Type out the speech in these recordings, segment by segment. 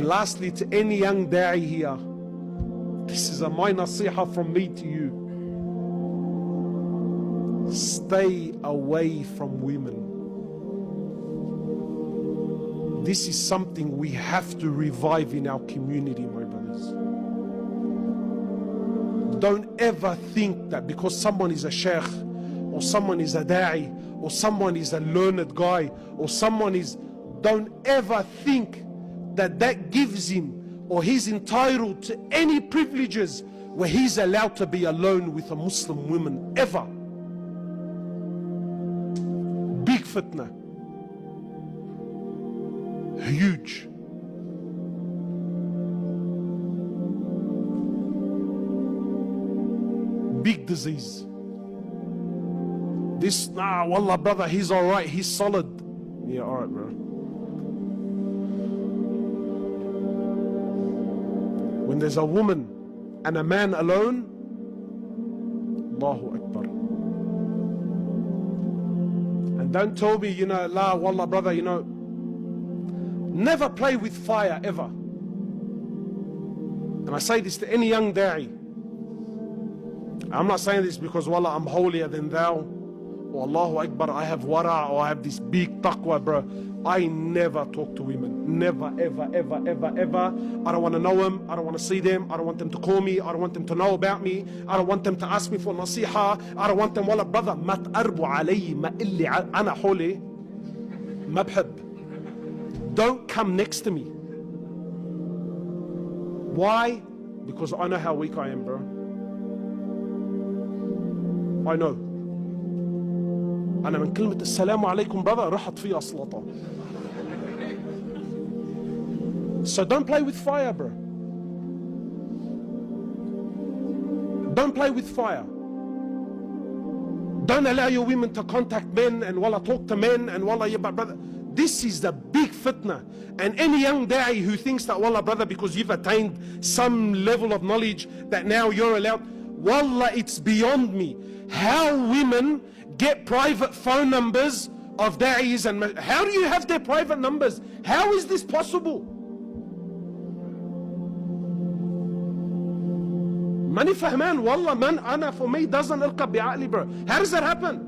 And lastly, to any young da'i here, this is my nasiha from me to you. Stay away from women. This is something we have to revive in our community, my brothers. Don't ever think that because someone is a sheikh, or someone is a da'i, or someone is a learned guy, or someone is, don't ever think that that gives him or he's entitled to any privileges where he's allowed to be alone with a Muslim woman, ever. Big fitna. Huge. Big disease. This, nah, wallah brother, he's alright, he's solid. Yeah, alright bro. When there's a woman and a man alone, Allahu Akbar. And don't tell me, la, wallah brother, never play with fire ever. And I say this to any young da'i. I'm not saying this because wallah I'm holier than thou, or Allahu Akbar, I have wara, or I have this big taqwa, bro. I never talk to women. Never, ever, ever, ever, ever. I don't want to know them. I don't want to see them. I don't want them to call me. I don't want them to know about me. I don't want them to ask me for nasiha. I don't want them, wallah brother, ما تقربوا علي ما اللي أنا حولي ما بحب. Don't come next to me. Why? Because I know how weak I am, bro. I know. أنا من كلمة السلام عليكم brother راحت فيها سلطة. So don't play with fire, bro. Don't play with fire. Don't allow your women to contact men and wallah talk to men and wallah, yeah, but brother, this is the big fitna. And any young da'i who thinks that wallah brother, because you've attained some level of knowledge that now you're allowed, wallah, it's beyond me how women get private phone numbers of da'is. And how do you have their private numbers? How is this possible? Mani fahman, wallah, man, ana for me doesn't ilqa bi'aqli, bro. How does that happen?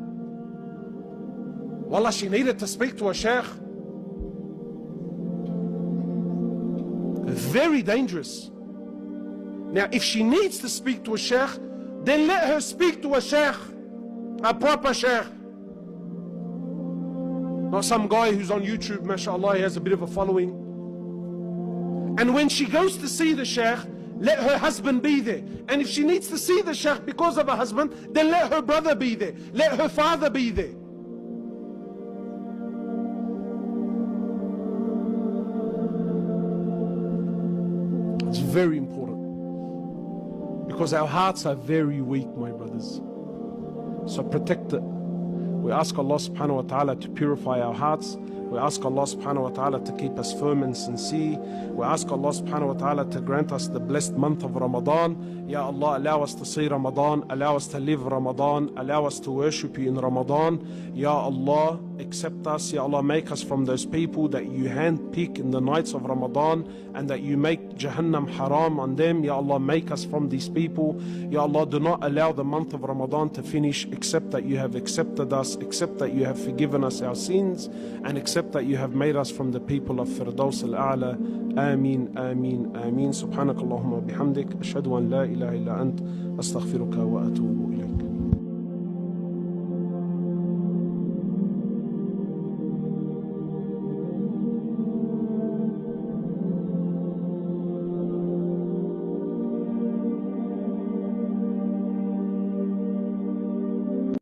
Wallah, she needed to speak to a sheikh. Very dangerous. Now, if she needs to speak to a sheikh, then let her speak to a sheikh, a proper sheikh. Not some guy who's on YouTube, mashallah, he has a bit of a following. And when she goes to see the sheikh, let her husband be there. And if she needs to see the sheikh because of her husband, then let her brother be there. Let her father be there. It's very important. Because our hearts are very weak, my brothers. So protect it. We ask Allah subhanahu wa ta'ala to purify our hearts. We ask Allah subhanahu wa ta'ala to keep us firm and sincere. We ask Allah subhanahu wa ta'ala to grant us the blessed month of Ramadan. Ya Allah, allow us to see Ramadan. Allow us to live Ramadan. Allow us to worship you in Ramadan. Ya Allah, accept us. Ya Allah, make us from those people that you handpick in the nights of Ramadan, and that you make Jahannam haram on them. Ya Allah, make us from these people. Ya Allah, do not allow the month of Ramadan to finish except that you have accepted us, except that you have forgiven us our sins, and except that you have made us from the people of Firdaus al-A'la. Ameen, ameen, ameen. Subhanakallahumma bihamdik. Ashhadu an la ilaha illa ant. Astaghfiruka wa atubu ilayk.